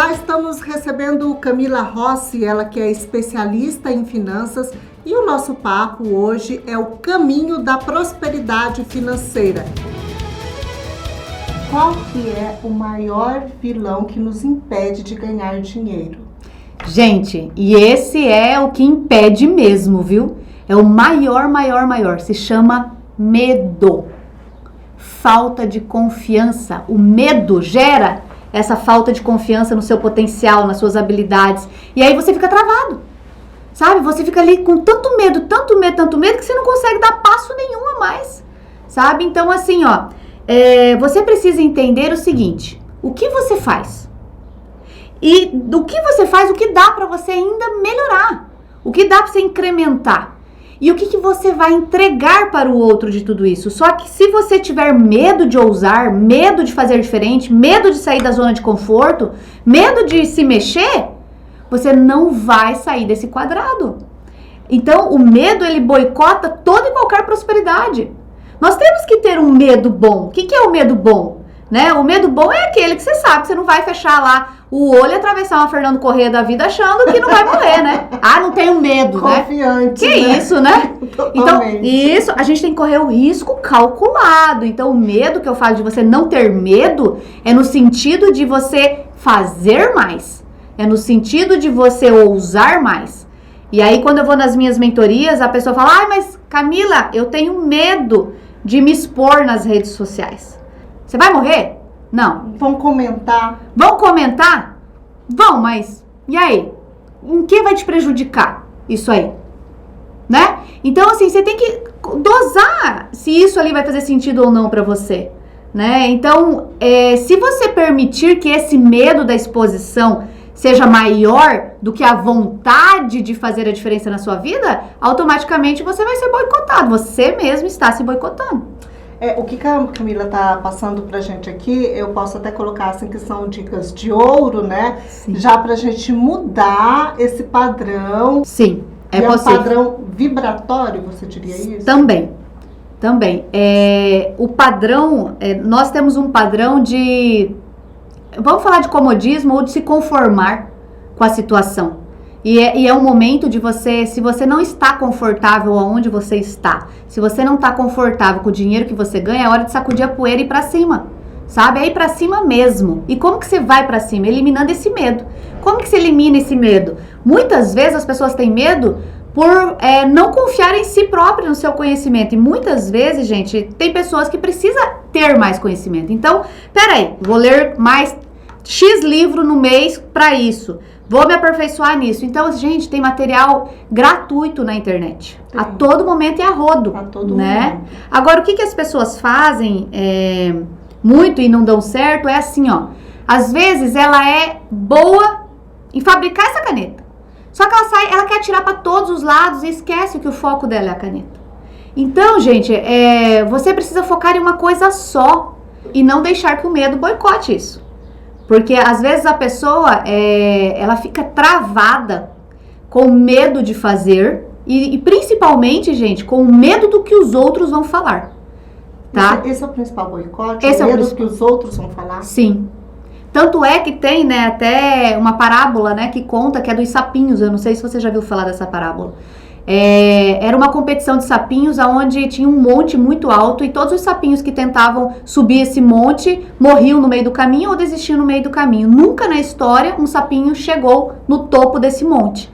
Olá, estamos recebendo Camila Rossi, ela que é especialista em finanças, e o nosso papo hoje é o caminho da prosperidade financeira. Qual que é o maior vilão que nos impede de ganhar dinheiro? Gente, e esse é o que impede mesmo, viu? É o maior, se chama medo. Falta de confiança. O medo gera essa falta de confiança no seu potencial, nas suas habilidades. E aí você fica travado, sabe? Você fica ali com tanto medo, que você não consegue dar passo nenhum a mais, sabe? Então, assim, você precisa entender o seguinte: o que você faz? E do que você faz, o que dá para você ainda melhorar? O que dá para você incrementar? E o que você vai entregar para o outro de tudo isso? Só que se você tiver medo de ousar, medo de fazer diferente, medo de sair da zona de conforto, medo de se mexer, você não vai sair desse quadrado. Então, o medo, ele boicota toda e qualquer prosperidade. Nós temos que ter um medo bom. O que é o medo bom? Né? O medo bom é aquele que você sabe que você não vai fechar lá o olho e atravessar uma Fernando Corrêa da vida achando que não vai morrer, né? Ah, não tenho medo, Confiante, né? Que né? isso, né? Totalmente. Então, isso, a gente tem que correr o risco calculado. Então, o medo que eu falo de você não ter medo é no sentido de você fazer mais. É no sentido de você ousar mais. E aí, quando eu vou nas minhas mentorias, a pessoa fala: mas Camila, eu tenho medo de me expor nas redes sociais. Você vai morrer? Não. Vão comentar? Vão comentar? Vão, mas e aí? Em que vai te prejudicar isso aí? Né? Então, assim, você tem que dosar se isso ali vai fazer sentido ou não pra você, né? Então, se você permitir que esse medo da exposição seja maior do que a vontade de fazer a diferença na sua vida, automaticamente você vai ser boicotado. Você mesmo está se boicotando. O que a Camila está passando pra gente aqui, eu posso até colocar assim que são dicas de ouro, né? Sim. Já pra gente mudar esse padrão. Sim, é possível. Um padrão vibratório, você diria isso? Também. O padrão, nós temos um padrão de, vamos falar de comodismo ou de se conformar com a situação. E é um momento de você, se você não está confortável aonde você está, se você não está confortável com o dinheiro que você ganha, é hora de sacudir a poeira e ir pra cima, sabe? É ir pra cima mesmo. E como que você vai pra cima? Eliminando esse medo. Como que você elimina esse medo? Muitas vezes as pessoas têm medo por não confiar em si próprio, no seu conhecimento. E muitas vezes, gente, tem pessoas que precisam ter mais conhecimento. Então, peraí, vou ler mais X livro no mês pra isso. Vou me aperfeiçoar nisso. Então, gente, tem material gratuito na internet. Sim. A todo momento e a rodo. A todo momento. Agora, o que as pessoas fazem muito e não dão certo é assim, às vezes ela é boa em fabricar essa caneta. Só que ela quer atirar para todos os lados e esquece que o foco dela é a caneta. Então, gente, você precisa focar em uma coisa só e não deixar que o medo boicote isso. Porque às vezes a pessoa, ela fica travada com medo de fazer e principalmente, gente, com medo do que os outros vão falar, tá? Esse é o principal boicote? Esse o medo é o do que os outros vão falar? Sim. Tanto é que tem, né, até uma parábola, né, que conta, que é dos sapinhos. Eu não sei se você já ouviu falar dessa parábola. Era uma competição de sapinhos onde tinha um monte muito alto e todos os sapinhos que tentavam subir esse monte morriam no meio do caminho ou desistiam no meio do caminho. Nunca na história um sapinho chegou no topo desse monte.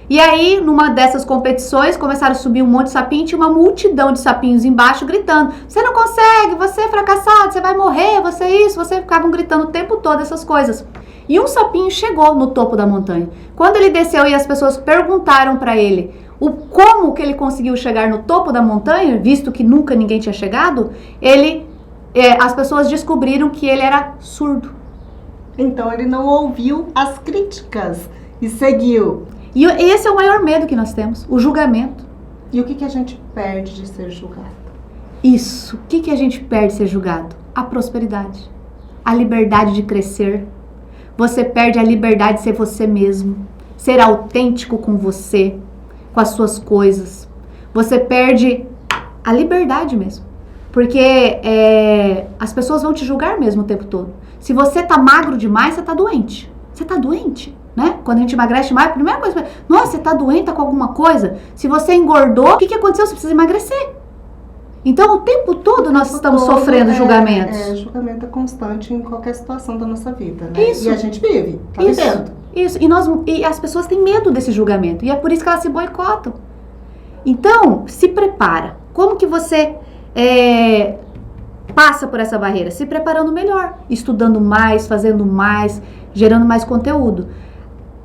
E aí, numa dessas competições, começaram a subir um monte de sapinho e tinha uma multidão de sapinhos embaixo gritando: você não consegue, você é fracassado, você vai morrer, você é isso. Você ficavam gritando o tempo todo essas coisas. E um sapinho chegou no topo da montanha. Quando ele desceu e as pessoas perguntaram para ele como que ele conseguiu chegar no topo da montanha, visto que nunca ninguém tinha chegado, as pessoas descobriram que ele era surdo. Então ele não ouviu as críticas e seguiu. E esse é o maior medo que nós temos, o julgamento. E o que a gente perde de ser julgado? Isso, o que a gente perde de ser julgado? A prosperidade, a liberdade de crescer. Você perde a liberdade de ser você mesmo, ser autêntico com você, com as suas coisas. Você perde a liberdade mesmo. Porque as pessoas vão te julgar mesmo o tempo todo. Se você tá magro demais, você tá doente. Você tá doente? Né? Quando a gente emagrece mais, a primeira coisa, nossa, você tá doente, tá com alguma coisa? Se você engordou, o que aconteceu? Você precisa emagrecer. Então, o tempo todo nós estamos sofrendo julgamentos. Julgamento é constante em qualquer situação da nossa vida, né? Isso. E a gente vive, tá vivendo. Isso. E as pessoas têm medo desse julgamento. E é por isso que elas se boicotam. Então, se prepara. Como que você passa por essa barreira? Se preparando melhor. Estudando mais, fazendo mais, gerando mais conteúdo.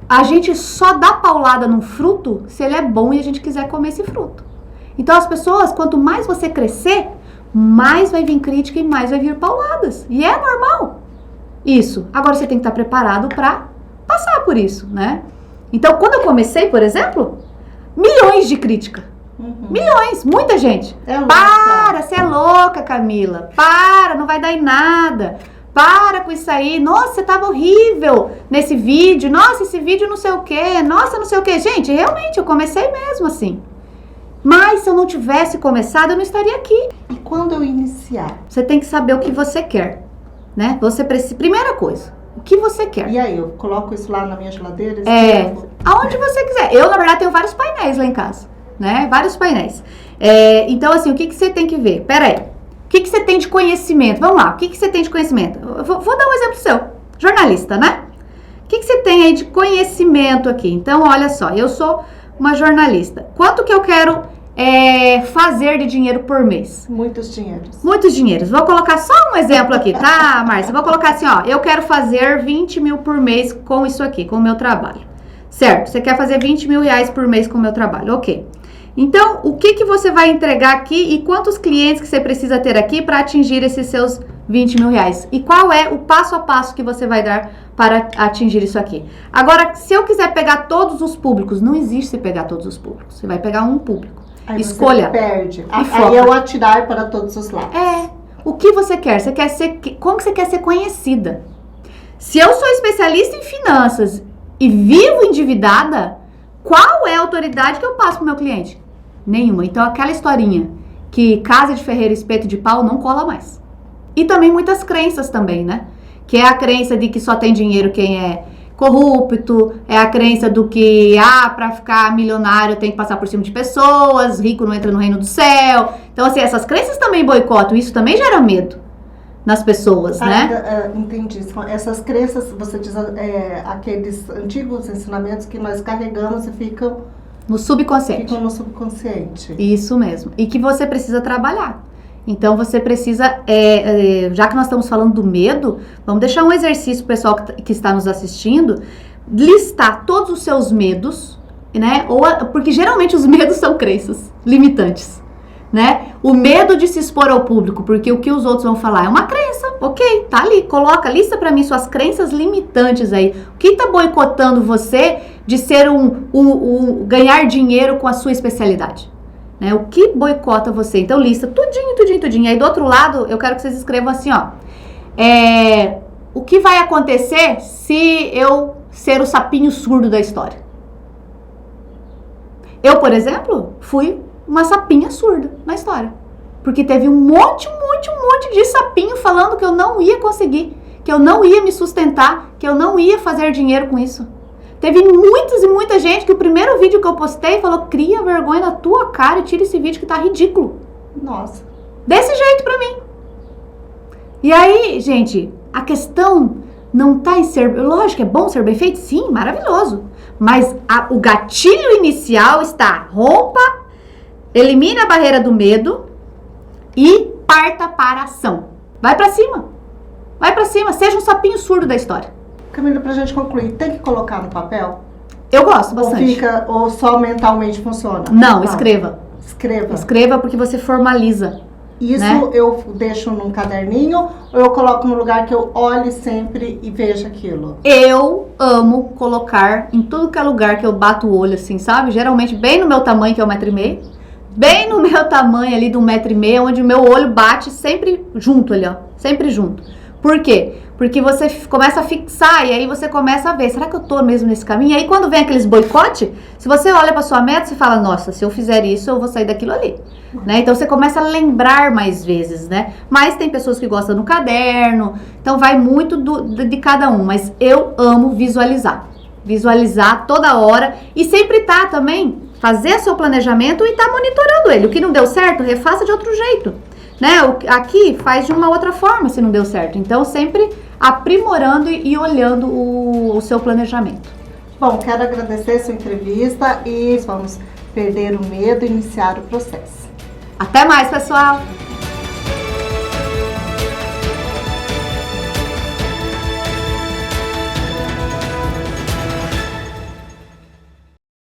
A gente só dá paulada num fruto se ele é bom e a gente quiser comer esse fruto. Então as pessoas, quanto mais você crescer, mais vai vir crítica e mais vai vir pauladas. E é normal isso. Agora você tem que estar preparado para passar por isso, né? Então quando eu comecei, por exemplo, milhões de crítica. Milhões, muita gente. Para, você é louca, Camila. Para, não vai dar em nada. Para com isso aí. Nossa, você tava horrível nesse vídeo. Nossa, esse vídeo não sei o quê. Nossa, não sei o quê. Gente, realmente, eu comecei mesmo assim. Mas se eu não tivesse começado, eu não estaria aqui. E quando eu iniciar? Você tem que saber o que você quer, né? Você precisa... Primeira coisa, o que você quer. E aí, eu coloco isso lá na minha geladeira? Aonde você quiser. Eu, na verdade, tenho vários painéis lá em casa, né? Vários painéis. Então, assim, o que você tem que ver? Pera aí. O que você tem de conhecimento? Vamos lá, o que você tem de conhecimento? Eu vou dar um exemplo seu. Jornalista, né? O que você tem aí de conhecimento aqui? Então, olha só, eu sou uma jornalista. Quanto que eu quero fazer de dinheiro por mês? Muitos dinheiros. Muitos dinheiros. Vou colocar só um exemplo aqui, tá, Márcia? Vou colocar assim, ó. Eu quero fazer 20 mil por mês com isso aqui, com o meu trabalho. Certo? Você quer fazer 20 mil reais por mês com o meu trabalho. Ok. Então, o que você vai entregar aqui e quantos clientes que você precisa ter aqui para atingir esses seus 20 mil reais? E qual é o passo a passo que você vai dar para atingir isso aqui? Agora, se eu quiser pegar todos os públicos, não existe pegar todos os públicos. Você vai pegar um público. Aí escolha. Você perde. Aí é o atirar para todos os lados. O que você quer? Você quer ser... Como que você quer ser conhecida? Se eu sou especialista em finanças e vivo endividada, qual é a autoridade que eu passo para o meu cliente? Nenhuma. Então, aquela historinha que casa de ferreiro, espeto de pau, não cola mais. E também muitas crenças também, né? Que é a crença de que só tem dinheiro quem é corrupto, é a crença do que, para ficar milionário tem que passar por cima de pessoas, rico não entra no reino do céu. Então, assim, essas crenças também boicotam, isso também gera medo nas pessoas, né? Entendi. Essas crenças, você diz, aqueles antigos ensinamentos que nós carregamos e ficam no subconsciente. Ficam no subconsciente. Isso mesmo. E que você precisa trabalhar. Então, você precisa, já que nós estamos falando do medo, vamos deixar um exercício pro pessoal que está nos assistindo, listar todos os seus medos, né? Porque geralmente os medos são crenças limitantes, né? O medo de se expor ao público, porque o que os outros vão falar é uma crença, ok, tá ali, lista pra mim suas crenças limitantes aí. O que tá boicotando você de ser ganhar dinheiro com a sua especialidade? Né? O que boicota você? Então lista tudinho. Aí do outro lado, eu quero que vocês escrevam assim, ó. O que vai acontecer se eu ser o sapinho surdo da história? Eu, por exemplo, fui uma sapinha surda na história. Porque teve um monte de sapinho falando que eu não ia conseguir, que eu não ia me sustentar, que eu não ia fazer dinheiro com isso. Teve muita gente que o primeiro vídeo que eu postei falou, cria vergonha na tua cara e tira esse vídeo que tá ridículo. Nossa. Desse jeito pra mim. E aí, gente, a questão não tá em ser... Lógico, é bom ser bem feito? Sim, maravilhoso. Mas o gatilho inicial está, rompa, elimine a barreira do medo e parta para a ação. Vai pra cima, seja um sapinho surdo da história. Camila, pra gente concluir, tem que colocar no papel? Eu gosto bastante. Ou só mentalmente funciona? Não, escreva. Escreva porque você formaliza. Isso, né? Eu deixo num caderninho ou eu coloco no lugar que eu olhe sempre e veja aquilo? Eu amo colocar em tudo que é lugar que eu bato o olho, assim, sabe? Geralmente bem no meu tamanho, que é 1,5 m. Bem no meu tamanho ali de 1,5 m, onde o meu olho bate sempre junto ali, ó. Sempre junto. Por quê? Porque você começa a fixar e aí você começa a ver, será que eu tô mesmo nesse caminho? E aí quando vem aqueles boicote, se você olha para sua meta, você fala, nossa, se eu fizer isso, eu vou sair daquilo ali. Né? Então você começa a lembrar mais vezes, né? Mas tem pessoas que gostam no caderno, então vai muito de cada um. Mas eu amo visualizar. Visualizar toda hora e sempre tá também, fazer seu planejamento e tá monitorando ele. O que não deu certo, refaça de outro jeito. Né? Aqui faz de uma outra forma se não deu certo. Então sempre aprimorando e olhando o seu planejamento. Bom, quero agradecer a sua entrevista e vamos perder o medo e iniciar o processo. Até mais, pessoal!